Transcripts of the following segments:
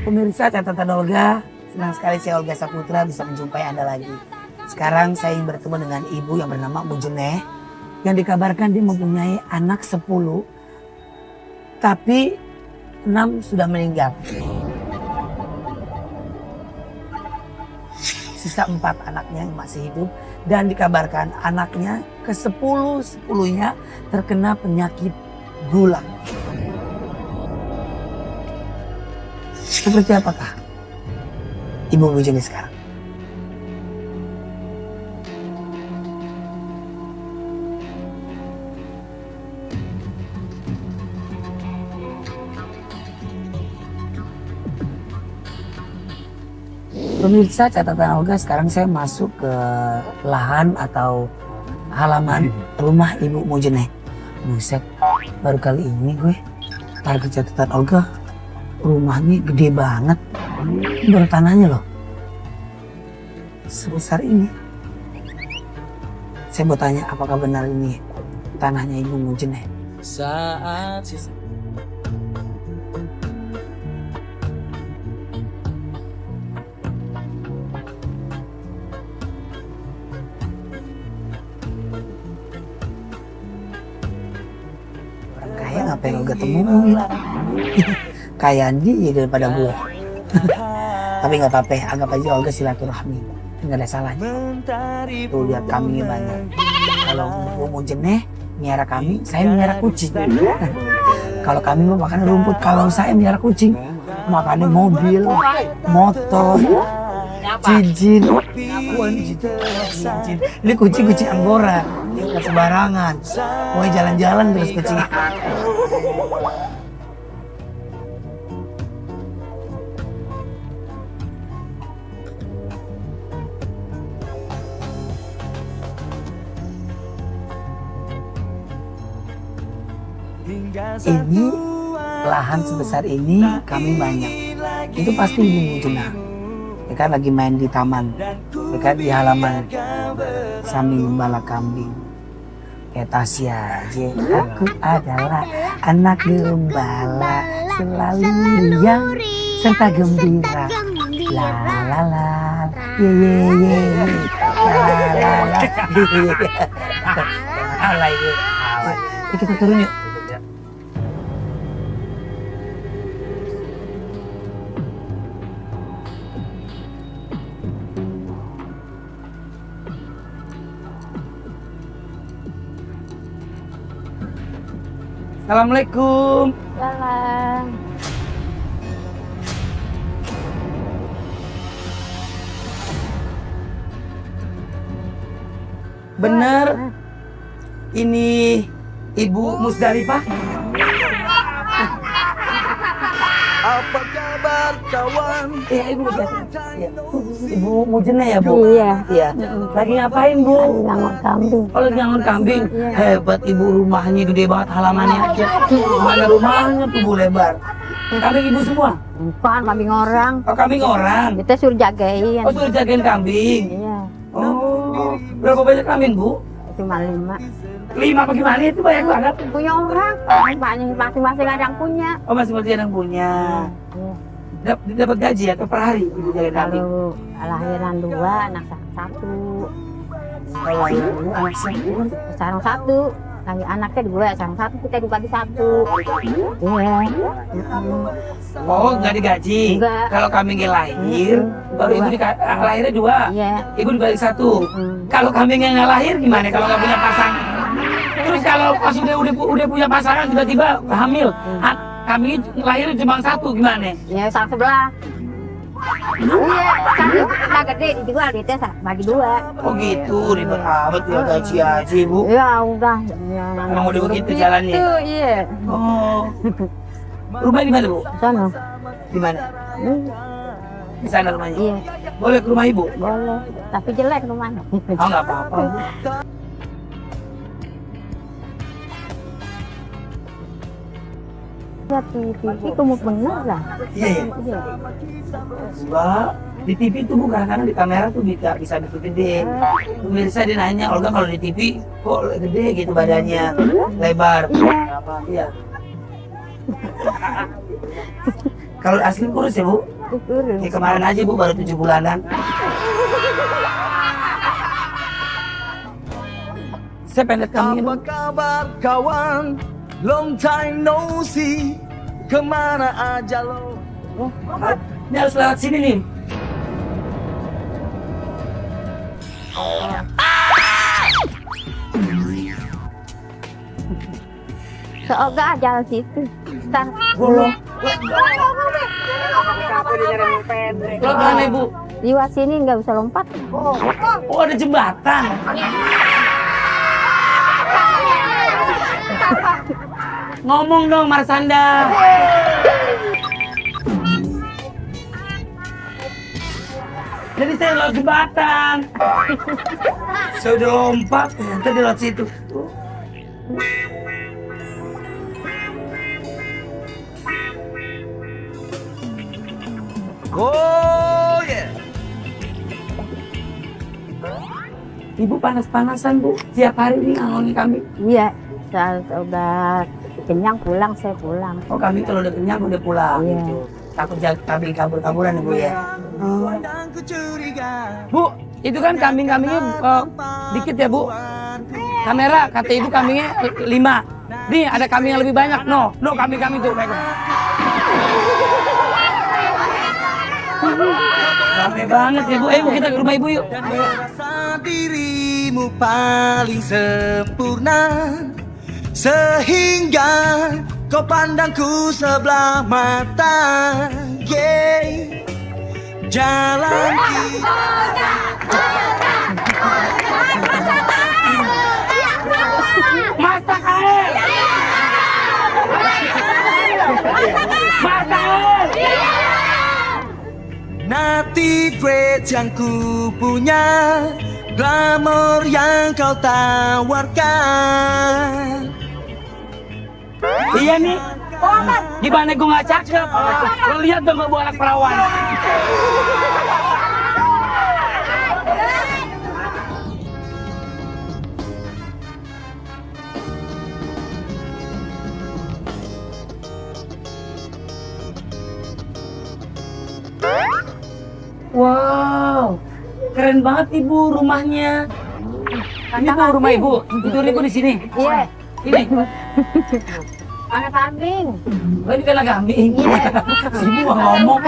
Pemirsa catatan Olga, senang sekali saya Olga Saputra bisa menjumpai Anda lagi. Sekarang saya ingin bertemu dengan ibu yang bernama Mujene yang dikabarkan dia mempunyai anak 10, tapi 6 sudah meninggal. Sisa 4 anaknya yang masih hidup dan dikabarkan anaknya ke-10-10-nya terkena penyakit gula. Seperti apakah Ibu Mujene sekarang? Pemirsa catatan Olga, sekarang saya masuk ke lahan atau halaman rumah Ibu Mujene. Buset, baru kali ini gue tarik catatan Olga. Rumahnya gede banget. Ini baru tanahnya loh. Sebesar ini. Saya mau tanya apakah benar ini tanahnya Ibu Mujene. Saat Orang kaya ngapain Olga temuin? Kayaan dia daripada gue. Tapi nggak apa-apa, anggap aja Olga silaturahmi, nggak ada salahnya. Tuh lihat kambingnya banyak. Kalau Ibu Mujene miara kambing, saya miara kucing. Kalau kambing mau makan rumput, kalau saya miara kucing makannya mobil, motor, cincin. Ini kucing Anggora, nggak sembarangan. Mau jalan-jalan terus kucing. Ini lahan sebesar ini kami banyak. Itu pasti Ibu Mujene. Ya kan lagi main di taman, ya kan di halaman sambil gembala kambing. Kayak Tasya aja. Aku adalah anak gembala, selalu riang serta gembira. La la la, ye ye ye, la la la, ye ye. Alay ye. Kita turun yuk. Assalamualaikum. Salam. Bener, ini Ibu Musdalifah? apa kabar kawan? Iya, Ibu Musdalifah. Ya. Ibu Mujene ya, Bu? Iya. Iya. Lagi ngapain, Bu? Lagi ngangon kambing. Oh, lagi ngangon kambing. Iya. Hebat Ibu, rumahnya gede banget halamannya. Mana rumahnya tuh, Bu, lebar. Kambing Ibu semua? Bukan kambing orang. Oh, kambing orang. Kita suruh jagain. Oh, suruh jagain kambing. Iya. Oh, berapa banyak kambing, Bu? Cuma 5. 5 apa gimana? Itu banyak banget. Punya orang. Masing-masing ada yang punya. Oh, masing-masing ada yang punya. Iya. Dapat gaji atau per hari Ibu jagain kambing? Kalau lahiran 2, anak 1. Kalau anak saya Sarang 1. Lagi anaknya 2, sarang 1 kita dibagi 1. Iya. oh, nggak digaji? Enggak. Kalau kambingnya lahir, baru Ibu lahirnya 2. Iya. Ibu dibalik 1. Kalau kambingnya nggak lahir gimana? Kalau nggak punya pasangan? Terus kalau pas udah punya pasangan tiba-tiba hamil, kambingnya lahirnya cuma 1 gimana? Ya sarang sebelah. Iya, satu udah gede dijual kita bagi 2. Oh gitu, ribet amat ya gaji aja Ibu. Ya udah. Ya, Emang udah begitu jalannya? Itu iya. Oh. Rumah di mana, Bu? Sana. Di mana? Di sana rumahnya. Iya, Boleh ke rumah Ibu? boleh. Tapi jelek rumahnya. Oh, nggak apa-apa. Ya TV itu mau bener lah. Iya, iya. Iya. Mbak, di TV tuh Bu, kadang-kadang di kamera tuh bisa gede. Pemirsa dia nanya, Olga kalau di TV kok gede gitu badannya, lebar. Iya. Kalau asli kurus ya Bu? Kurus. Ya kemarin aja Bu baru 7 bulanan. Saya pengen lihat kambingnya Apa dong. kabar kawan? Long time no see. Kemana aja lo? Ini harus lewat sini nih. Seoga jalan situ. Ntar. Bolong. Lo mana Ibu? Lewat sini nggak usah lompat. Oh ada jembatan. Ngomong dong Marsanda. Jadi saya lewat jembatan. Saya udah lompat, ternyata di lewat situ. Oh yeah. Ibu panas-panasan Bu, tiap hari nih ngangongin kambing. Iya. Saya udah kenyang pulang, saya pulang. Oh kambing kalau udah kenyang udah pulang Iya. gitu. Takut kambing kabur-kaburan Ibu ya. Dan ku curiga. Bu, itu kan kambing-kambingnya dikit ya Bu. Kamera kata Ibu kambingnya 5. Nih ada kambing yang lebih banyak. No kambing-kambing tuh. Rame banget ya Bu. Ayo Bu, kita ke rumah Ibu yuk. Dan merasa dirimu paling sempurna, sehingga kau pandangku sebelah mata. Yeah. Jalan kita Masak air. Masak air. Nati great yang ku punya, glamor yang kau tawarkan. Iya nih. Gimana gue gak cakep? Lo lihat dong gue anak perawan. Wow, keren banget Ibu rumahnya. Ini Bu rumah Ibu, tidur Ibu di sini. Iya. Ini. Anak kambing. Oh ini kan kambing. Si Ibu mau ngomong.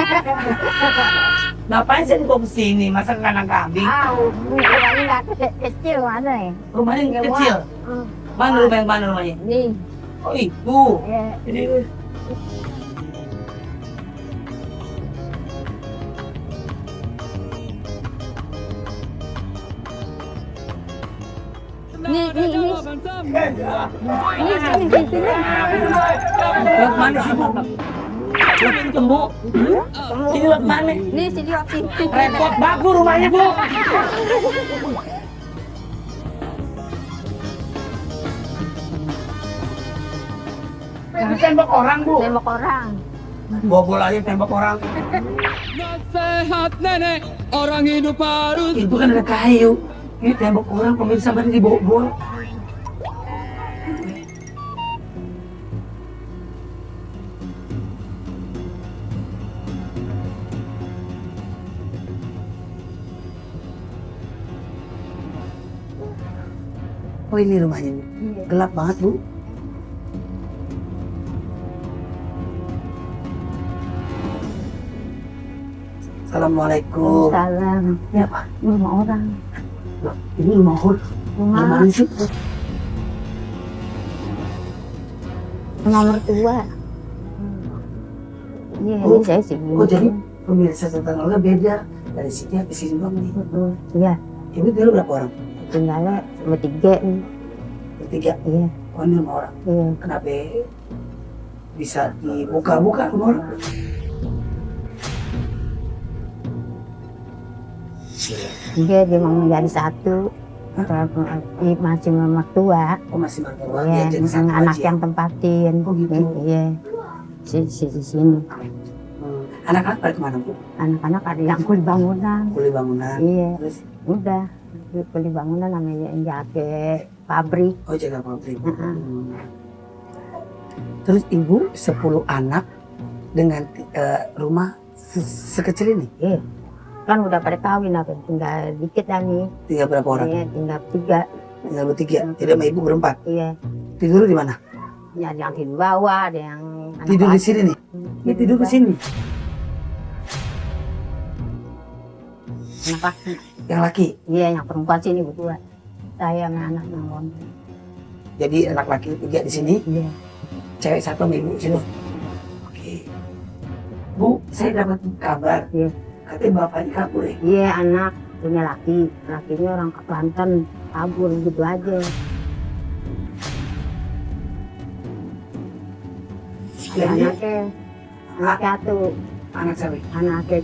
Ngapain sih dibawa ke sini? Masa ke kandang kambing? Rumahnya nggak kecil mana ya? Rumahnya Nggak kecil. muat. Mana rumah yang mana rumahnya? Nih. Oh itu. Iya. Ini. Nih. Ini sini. Lewat mana sih Bu? Lewat itu Bu. Ini lewat mana? Nih sini waktu. Repot banget Bu rumahnya Bu. Ini tembok orang Bu. Tembok orang. Bobol aja tembok orang. Nasihat nenek, orang hidup harus Itu kan ada kayu. Ini tembok orang pemirsa baru dibobol. Oh ini rumahnya Bu. Gelap banget Bu. Assalamualaikum. Salam. Ya Pak. Rumah orang. Loh, ini rumah orang. Rumah Mana sih? rumah mertua. Iya, Oh, ini saya sini. Oh jadi pemirsa tetangga beda dari sini ke sini doang nih. Iya, Ibu dulu berapa orang? tinggalnya bertiga nih. Bertiga. Iya, Oh ini rumah orang. iya. Kenapa bisa dibuka-buka rumah orang? Dia mau menjadi satu. Masih mertua. Oh masih mertua. Iya, Ya, jadi satu anak aja. yang tempatin. Oh, gitu. Iya. Di sini. Anak-anak pada kemana Bu? Anak-anak ada yang kuli bangunan. Kuli bangunan. Iya. Terus Udah. Kuli bangunan namanya yang jaga pabrik. oh jaga pabrik. Heeh. Terus ibu 10 anak dengan rumah sekecil ini? Iya. Kan udah pada kawin apa, tinggal dikit lagi. Tinggal berapa orang? Iya, tinggal 3. Tinggal bertiga. Jadi sama ibu berempat. Iya. Tidur di mana? Ya, ada yang tidur bawah, ada yang Tidur di sini nih. Ini tidur di sini. Anak laki. Yang laki. Iya, yang perempuan sini berdua. Saya sama anak yang Jadi anak laki 3 di sini, Iya. cewek 1 sama ibu sini. Oke. Bu, saya dapat kabar. Iya. Katanya bapaknya kabur ya. Iya, anak punya laki. Lakinya orang Kelantan, kabur gitu aja. Ada Jadi anaknya tuh, anak siapa? anaknya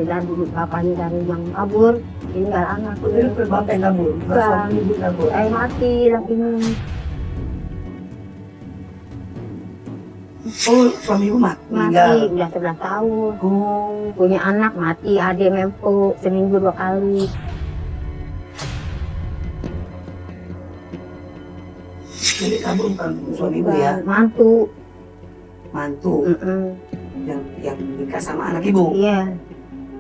dari bapaknya dari yang kabur, tinggal anak. Jadi bukan bapak yang kabur, bukan Bukan. suami ibu yang kabur. Mati lakinya. Oh, suami ibu mati. Mati, udah 11 tahun. Oh, Punya anak mati, ada yang mempo seminggu 2 kali. jadi kabur bukan suami ibu ya, Mantu. mantu yang nikah sama anak ibu. Iya.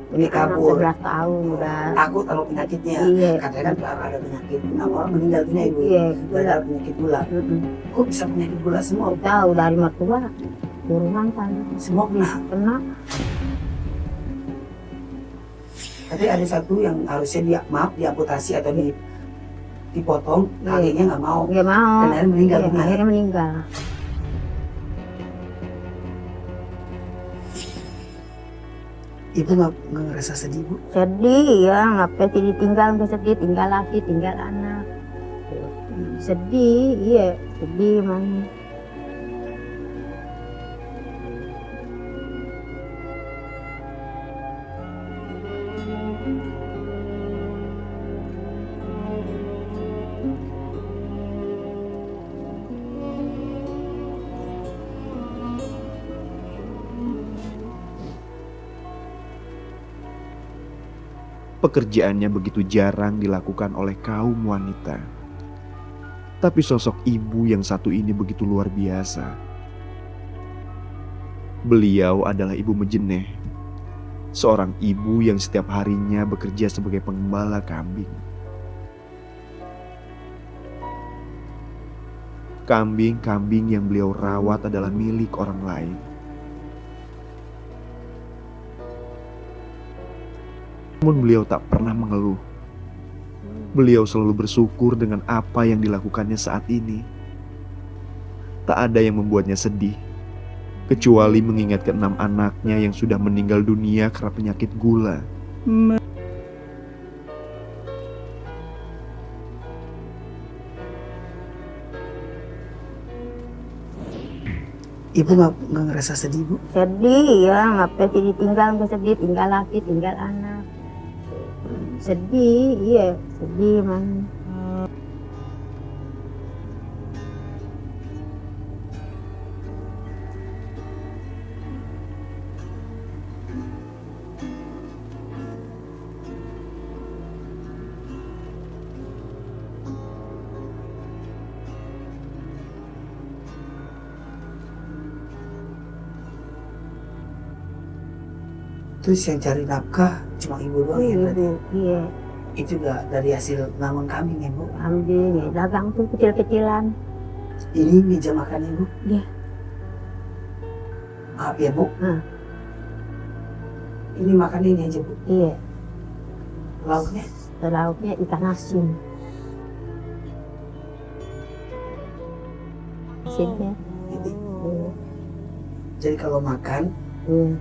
Ini Anak kabur. 11 tahun udah. Takut kalau penyakitnya. Iya. Katanya kan kalau ada penyakit, kenapa orang meninggal dunia ibu? Iya, Gara-gara penyakit gula. Kok bisa penyakit gula semua? Tahu dari mertua. Turunan kan. Semua kena. Tapi ada satu yang harusnya diamputasi atau dipotong, Iya. kakinya nggak mau. Nggak mau. Dan akhirnya meninggal Iya, dunia. akhirnya meninggal. Ibu nggak ngerasa sedih bu? Sedih ya, ngapain sih ditinggal, nggak sedih, tinggal laki, tinggal anak. Sedih, iya, sedih emang. Pekerjaannya begitu jarang dilakukan oleh kaum wanita. Tapi sosok ibu yang satu ini begitu luar biasa. Beliau adalah Ibu Mejeneh, seorang ibu yang setiap harinya bekerja sebagai pengembala kambing. Kambing-kambing yang beliau rawat adalah milik orang lain. Namun beliau tak pernah mengeluh. Beliau selalu bersyukur dengan apa yang dilakukannya saat ini. Tak ada yang membuatnya sedih, kecuali mengingat ke-6 anaknya yang sudah meninggal dunia karena penyakit gula. Ibu nggak ngerasa sedih bu? Sedih ya, ngapain sih ditinggal, nggak sedih, tinggal laki, tinggal anak. Sedih, iya, sedih emang. Terus yang cari nafkah cuma ibu doang ya berarti? Iya, Itu juga dari hasil ngamun kambing ya bu? kambing, ya, dagang tuh kecil-kecilan. Ini meja makan ibu? Iya. Maaf ya bu, Nah, ini makan ini aja bu. iya, Lauknya? lauknya ikan asin. Asinnya, Ini. iya, Jadi kalau makan iya,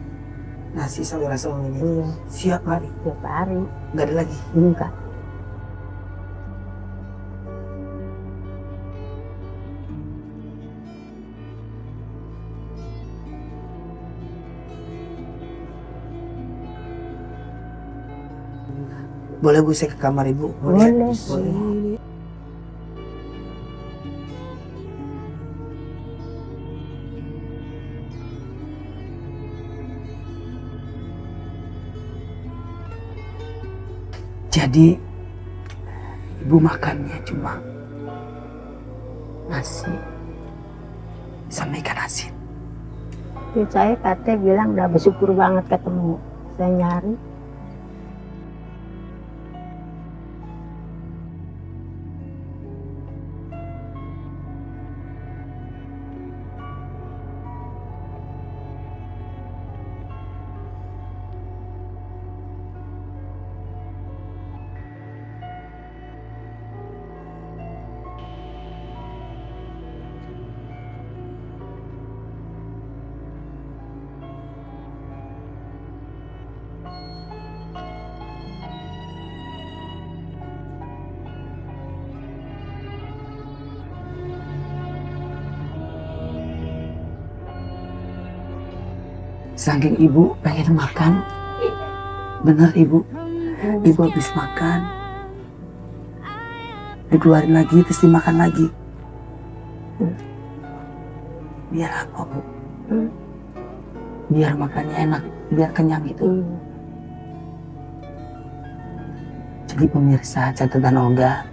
nasi sayur asam ini iya, siap hari, tiap hari, nggak ada lagi. enggak. Boleh bu saya ke kamar ibu? Boleh. Boleh. Jadi ibu makannya cuma nasi sama ikan asin. Saya katanya bilang udah bersyukur banget ketemu. Saya nyari. Saking ibu pengen makan, bener ibu habis makan, dikeluarin lagi terus dimakan lagi. Biar apa bu? Biar makannya enak, biar kenyang itu. Jadi pemirsa catatan Olga,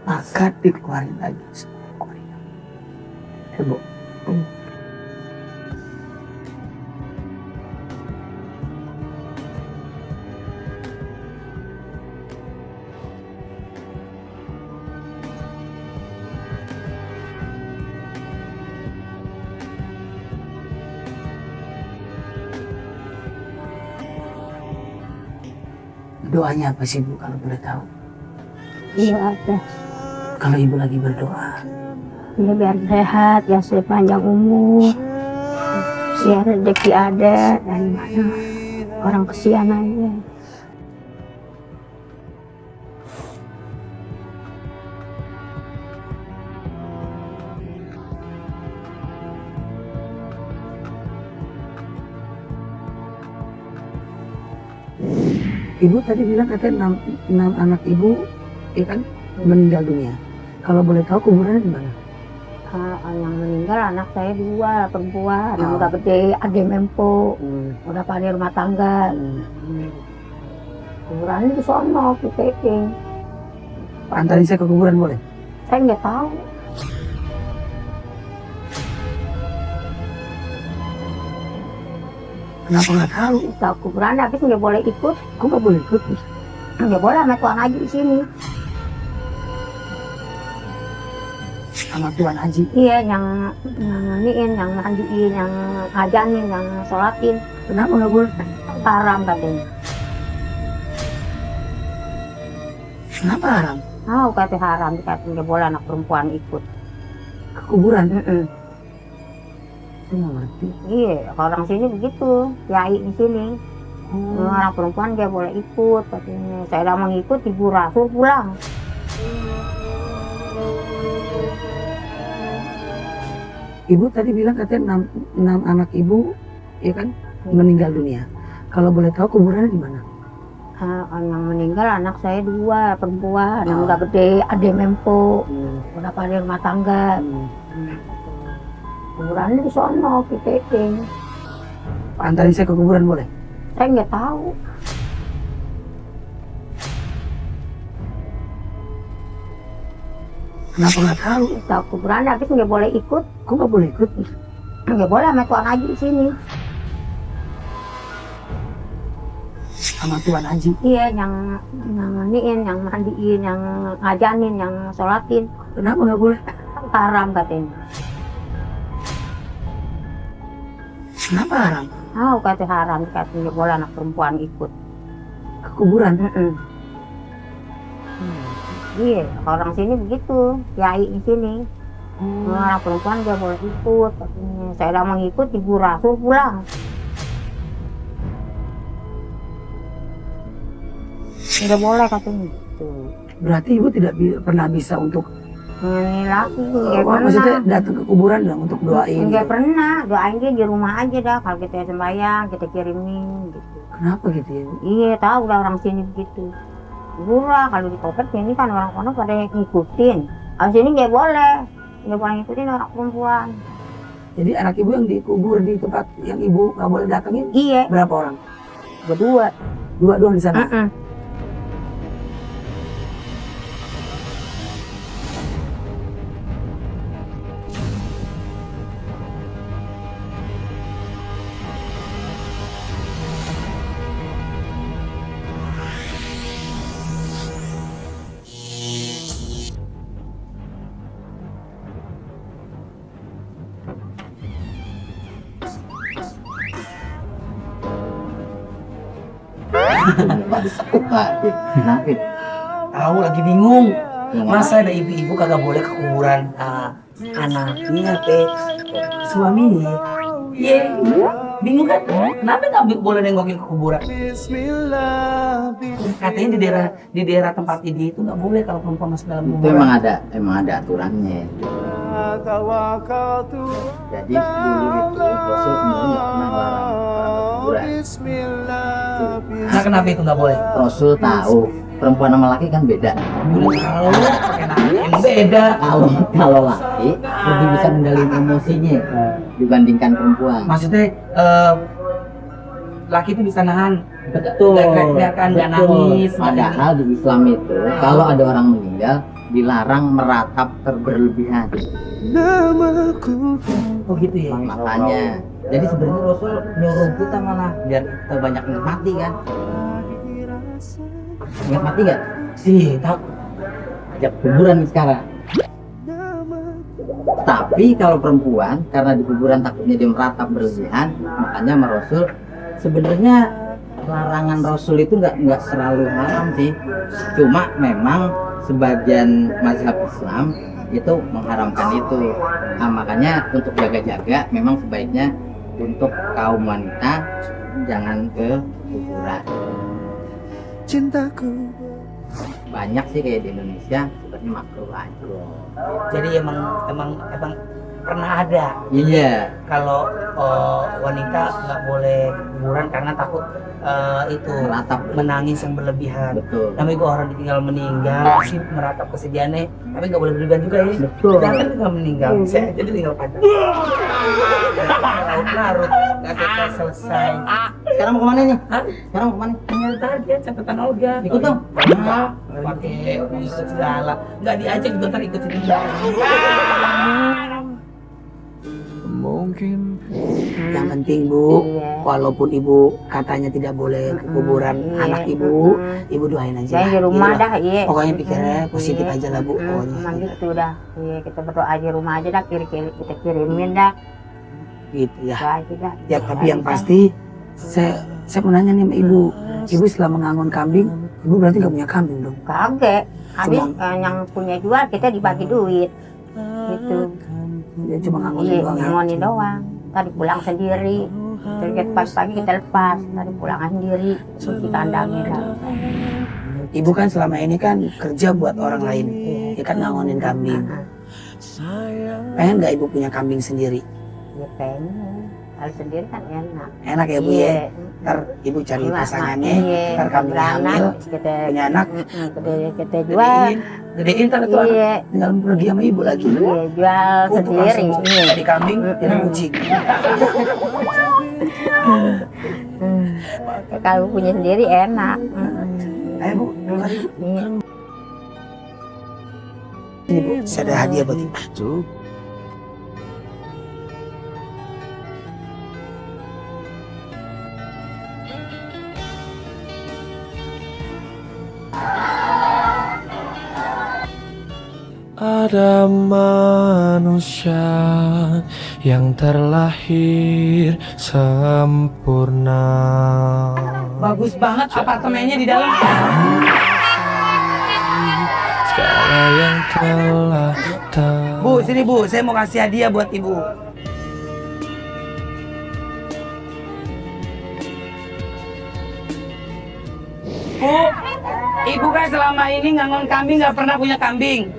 makan dikeluarin lagi. Ya bu. Doanya apa sih bu kalau boleh tahu? Iya ada. Kalau ibu lagi berdoa, Ya biar sehat, ya sepanjang umur. Biar rezeki ada dari mana. Orang kesian aja. ibu tadi bilang katanya enam anak ibu, ya kan, meninggal dunia. Kalau boleh tahu kuburannya di mana? Yang meninggal anak saya 2 perempuan, yang udah gede, ade mempo, udah pandai rumah tangga. Kuburannya di sono, di Peking. Antarin saya ke kuburan boleh? Saya nggak tahu. Kenapa nggak tahu? Tahu kuburan habis nggak boleh ikut, Kok nggak boleh ikut? nggak boleh sama Tuan Haji di sini. Sama Tuan Haji. Iya, yang maniin, yang mandiin, yang ajanin, yang sholatin, Kenapa nggak boleh? haram katanya. Kenapa haram? Tahu kata haram, kata nggak boleh anak perempuan ikut. Ke kuburan? Mm-mm. Saya nggak ngerti. Iya, orang sini begitu, kiai di sini. Anak perempuan nggak boleh ikut katanya. Saya udah mengikut, ibu Rasul pulang. Ibu tadi bilang katanya enam anak ibu, ya kan, meninggal dunia. Kalau boleh tahu kuburannya di mana? Yang meninggal anak saya 2 perempuan, yang udah gede, ade mempo, udah pandai rumah tangga. Kuburannya di sono, di Peking. Antarin saya ke kuburan boleh? Saya nggak tahu. Kenapa nggak tahu? Tahu kuburan habis nggak boleh ikut, Kok nggak boleh ikut? nggak boleh sama Tuan Haji di sini. Sama Tuan Haji. Iya, yang maniin, yang mandiin, yang ajanin, yang sholatin, Kenapa nggak boleh? haram katanya. Kenapa haram? Tahu kata haram, kata nggak boleh anak perempuan ikut. Ke kuburan? Iya, orang sini begitu, kiai di sini. Anak perempuan dia boleh ikut katanya. Saya udah mengikut, ibu rasul pulang. Nggak boleh katanya gitu. Berarti ibu tidak pernah bisa untuk Ini laki nggak maksudnya pernah. datang ke kuburan dong untuk doain. Nggak Gitu. pernah, doain dia di rumah aja dah. Kalau kita sembahyang, kita kirimin gitu. Kenapa gitu ya? Bu? Iya tahu udah orang sini begitu. Gurah kalau di Koper sini kan orang kono pada ngikutin. Abis ini nggak boleh ngikutin orang perempuan. Jadi anak ibu yang dikubur di tempat yang ibu nggak boleh datangin Iya, berapa orang? berdua. 2 doang di sana. Kenapa? Tahu lagi bingung. Masa ada ibu-ibu kagak boleh ke kuburan anaknya teh suaminya? Iya, bingung kan? Kenapa nggak boleh nengokin ke kuburan? Katanya di daerah tempat ini itu nggak boleh kalau perempuan masuk dalam Itu kuburan. emang ada aturannya. Jadi dulu itu Rasul sebenarnya nggak pernah larang orang ke kuburan. Nah, kenapa itu nggak boleh? Rasul tahu perempuan sama laki kan beda. Udah tahu, pakai nanya emang beda. Kalau laki lebih bisa mengendalikan emosinya dibandingkan perempuan. Maksudnya laki itu bisa nahan. Betul. Nggak nangis. Padahal di Islam itu kalau ada orang meninggal dilarang meratap berlebihan. Oh gitu ya. Makanya. Jadi sebenarnya Rasul nyuruh kita malah biar kita banyak nikmati kan. Ingat mati gak? Iya, tahu. Ajak kuburan nih sekarang. Tapi kalau perempuan karena di kuburan takutnya dia meratap berlebihan, makanya sama Rasul sebenarnya larangan Rasul itu nggak terlalu haram sih. Cuma memang sebagian mazhab Islam itu mengharamkan itu. Nah, makanya untuk jaga-jaga memang sebaiknya untuk kaum wanita jangan ke kuburan. Cintaku Banyak sih kayak di Indonesia sebenarnya makruh aja. Jadi emang pernah ada Iya, kalau wanita nggak boleh ke kuburan karena takut itu meratap menangis yang berlebihan. betul. Namanya juga orang ditinggal meninggal sih meratap kesedihannya, tapi nggak boleh berlebihan juga ya. Betul. Jangan tinggal meninggal, saya jadi tinggal pacar. Larut, nggak selesai. Sekarang mau kemana nih? Hah? Sekarang mau kemana? Tinggal tadi ya catatan Olga. Ikut dong. Nah, pakai ikut segala, nggak diajak juga ntar ikut sendiri. mungkin Yang penting Bu, Iya. walaupun Ibu katanya tidak boleh ke kuburan Iya. anak Ibu, Ibu doain aja. Saya di lah, rumah gitu dah, lah. iya. Pokoknya pikirnya positif Iya. aja lah Bu. Pokoknya. Emang gitu dah. Iya, kita berdoa aja rumah aja dah, kita kirimin dah. Gitu ya. Doa aja dah. Ya tapi yang pasti saya mau nanya nih sama Ibu. Ibu setelah mengangon kambing, Ibu berarti nggak punya kambing dong? Kagak. Habis yang punya jual kita dibagi duit. Gitu. Dia cuma ngangonin Iya, doang ya. ngangonin doang. Tadi pulang sendiri. Terus kita pagi kita lepas. Tadi pulang sendiri. Cuci kandangnya dah. Ibu kan selama ini kan kerja buat orang lain, ya kan ngangonin kambing. Pengen nggak Ibu punya kambing sendiri? Ya pengen. Kalau sendiri kan enak. Enak ya Bu ya. Ntar Ibu cari pasangannya, ntar kambingnya hamil, kita punya anak, kita jual. gedein ntar itu anak. Iya, Tinggal pergi sama Ibu lagi. iya, jual Untuk sendiri. langsung jadi kambing, jadi kucing. Kalau punya sendiri enak. Ayo Bu, mari Bu. Iya. Ini Bu, saya ada hadiah buat Ibu. tuh ada manusia yang terlahir sempurna. Bagus banget apartemennya di dalam. Segala yang telah Mantap. Bu, sini Bu, saya mau kasih hadiah buat Ibu. Bu, Ibu kan selama ini ngangon kambing nggak pernah punya kambing.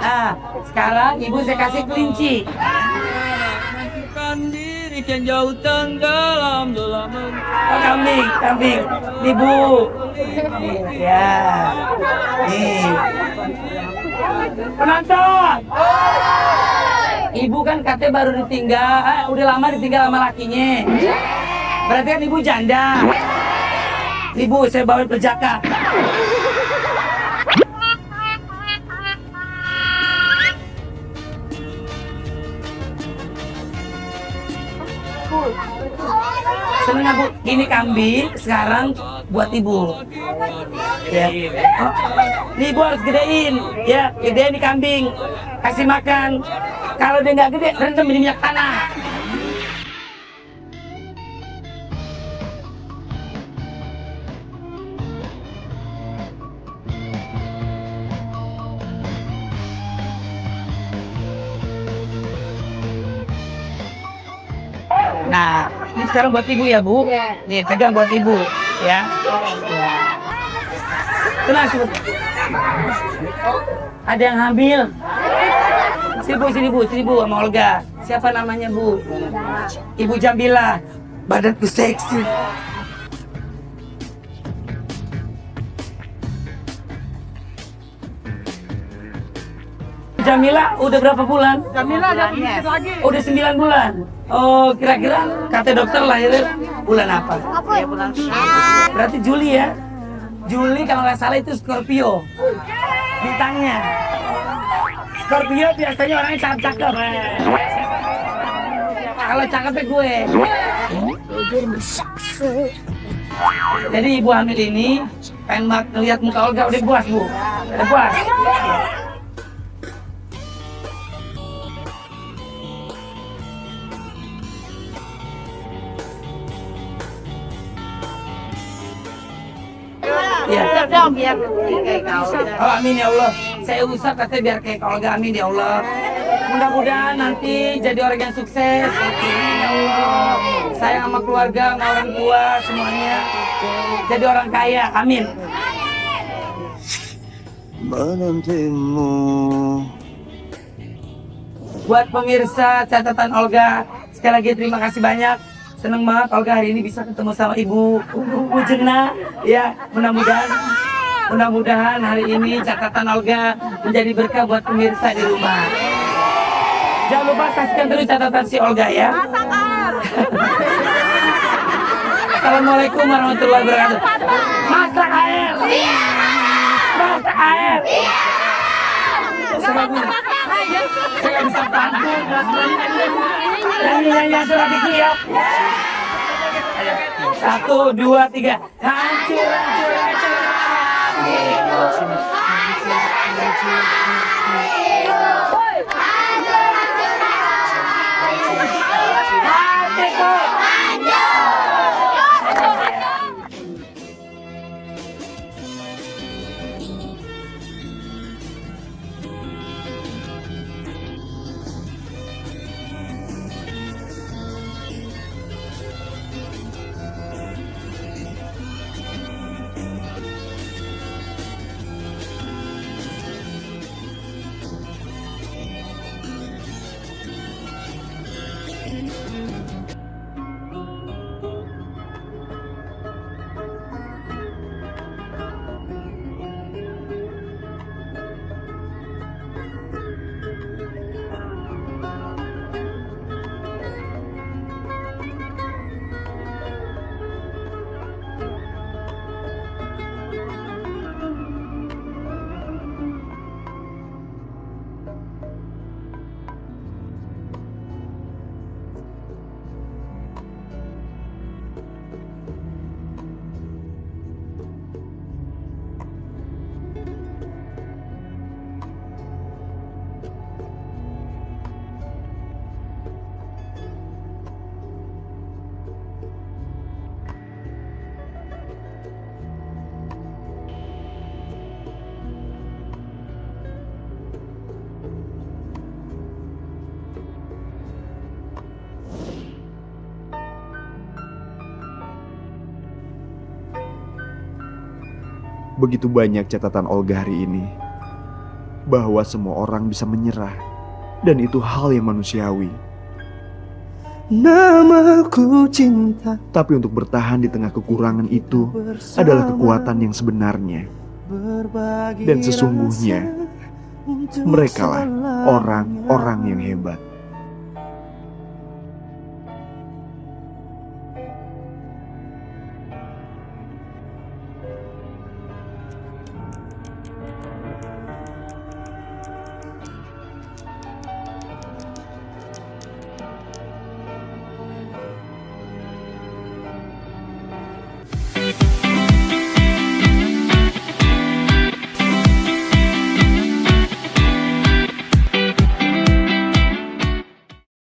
Nah, sekarang Ibu saya kasih kelinci. Menentukan diri kian jauh tenggelam dalam Oh, kambing. Nih Bu. Ya. Nih. Penonton. Ibu kan katanya baru ditinggal, udah lama ditinggal sama lakinya. Berarti kan Ibu janda. Nih Bu, saya bawain perjaka. Seneng nggak Bu? Ini kambing, sekarang buat Ibu. Ya. Oh, nih Ibu harus gedein, ya, gedein nih kambing. Kasih makan. Kalau dia nggak gede, rendam di minyak tanah. Nah, ini sekarang buat Ibu ya Bu. Nih, pegang buat Ibu, ya. Tenang sebentar. Ada yang hamil. Sini Bu, sama Olga. Siapa namanya Bu? Ibu Jamila. Badanku seksi. Jamila udah berapa bulan? Jamila ada sedikit lagi. Udah 9 bulan. Oh, kira-kira kata dokter lahirnya bulan apa? Ya, bulan berarti Juli ya. Juli kalau nggak salah itu Scorpio. Bintangnya. Scorpio biasanya orangnya cakep-cakep. Kalau cakepnya gue. Jadi ibu hamil ini pengen banget ngeliat muka Olga, udah puas Bu. Udah puas. Ya. biar kayak kau. Oh, amin ya Allah. Saya usah katanya biar kayak Olga, amin ya Allah. Mudah-mudahan nanti jadi orang yang sukses. Amin ya Allah. Sayang sama keluarga, sama orang tua, semuanya. Jadi orang kaya, amin. Menantimu. Buat pemirsa catatan Olga, sekali lagi terima kasih banyak. Seneng banget Olga hari ini bisa ketemu sama Ibu Jena. Ya, mudah-mudahan hari ini catatan Olga menjadi berkah buat pemirsa di rumah. Jangan lupa saksikan terus catatan si Olga ya. Assalamualaikum warahmatullahi wabarakatuh. Masak air. Masak air. Saya bisa pantun. Nyanyi surat dikit. 1, 2, 3. Hancur. Begitu banyak catatan Olga hari ini, bahwa semua orang bisa menyerah, dan itu hal yang manusiawi. Namaku cinta. Tapi untuk bertahan di tengah kekurangan itu adalah kekuatan yang sebenarnya. Dan sesungguhnya, merekalah orang-orang yang hebat.